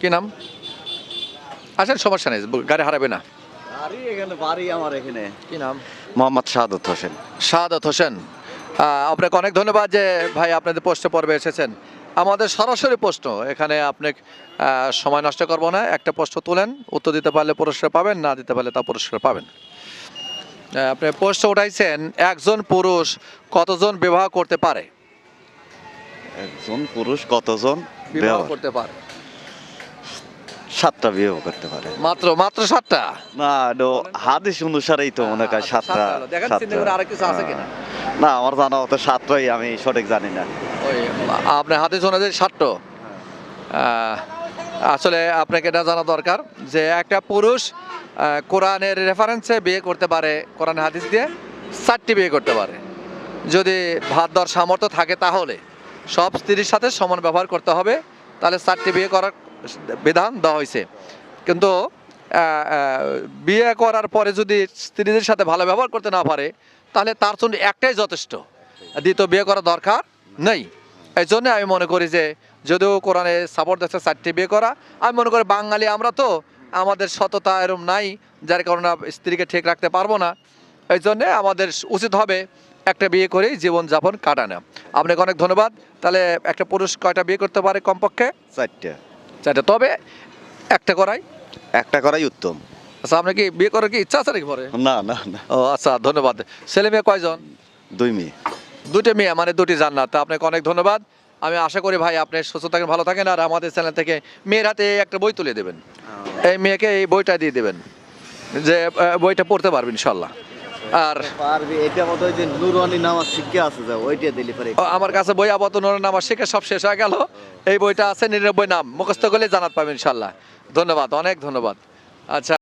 কি নাম? আসেন, সমস্যা নেই, গাড়ি হারাবে না। বাড়ি আমার এখানে। কি নাম? মোহাম্মদ শাহাদত হোসেন। শাহাদত হোসেন, আপনাকে অনেক ধন্যবাদ যে ভাই আপনাদের প্রশ্ন পর্বে এসেছেন। আমাদের সরাসরি প্রশ্ন, এখানে আপনি সময় নষ্ট করবো না, একটা প্রশ্ন তুলেন, উত্তর দিতে পারলে পুরস্কার পাবেন, না দিতে পারলে তা পুরস্কার পাবেন। আপনি প্রশ্ন উঠাইছেন, একজন পুরুষ কতজন বিবাহ করতে পারে? একজন পুরুষ কতজন বিবাহ করতে পারে? 7টা বিবাহ করতে পারে। মাত্র মাত্র 7টা? না, হাদিস অনুসারেই তো মনে হয় 7টা। দেখেন চিন্তা করে আর কিছু আছে কিনা। না, আমার জানা মতো 7টাই, আমি সঠিক জানি না। ওই আপনার হাদিস অনুযায়ী 7টা। আসলে আপনাকে এটা জানা দরকার যে একটা পুরুষ কোরআনের রেফারেন্সে বিয়ে করতে পারে, কোরআন হাদিস দিয়ে 4টি বিয়ে করতে পারে। যদি ভাত দেওয়ার সামর্থ্য থাকে তাহলে সব স্ত্রীর সাথে সমান ব্যবহার করতে হবে, তাহলে 4টি বিয়ে করার বিধান দেওয়া হয়েছে। কিন্তু বিয়ে করার পরে যদি স্ত্রীদের সাথে ভালো ব্যবহার করতে না পারে, তাহলে তার জন্য একটাই যথেষ্ট, দ্বিতীয় বিয়ে করা দরকার নেই। এই জন্য আমি মনে করি যে যদিও কোরআনে সাপোর্ট দিচ্ছে 4টি বিয়ে করা, আমি মনে করি বাঙালি আমরা তো, আমাদের সততা এরম নাই, যার কারণে স্ত্রীকে ঠিক রাখতে পারবো না। এই জন্যে আমাদের উচিত হবে একটা বিয়ে করেই জীবনযাপন কাটানো। আপনাকে অনেক ধন্যবাদ। তাহলে একটা পুরুষ কয়টা বিয়ে করতে পারে কমপক্ষে? 4টা। 4টা, তবে একটা করাই? একটা করাই উত্তম। আচ্ছা, আপনার কি বিয়ে করার কি ইচ্ছা আছে নাকি পরে? না না না, ও আচ্ছা, ধন্যবাদ। ছেলে মেয়ে কয়জন? 2 মেয়ে। 2টি মেয়ে, মানে 2টি জান্নাত। আপনাকে অনেক ধন্যবাদ। আমি আশা করি ভাই আপনি সুস্থ থাকেন, ভালো থাকেন, আর আমাদের চ্যানেল থেকে মেয়ের হাতে একটা বই তুলে দেবেন, এই মেয়েকে এই বইটা দিয়ে দেবেন, যে বইটা পড়তে পারবেন ইনশাল্লাহ। আর পারবি, এটা মতো যে নুরানি নামাজ শিক্ষা আছে, যা ওইটা দিলি পারে। আমার কাছে বই আপাতত নূরের নামাজ শিখে সব শেষ হয়ে গেল। এই বইটা আছে 99 নাম, মুখস্থ করলে জান্নাত পাবেন ইনশাল্লাহ। ধন্যবাদ, অনেক ধন্যবাদ। আচ্ছা।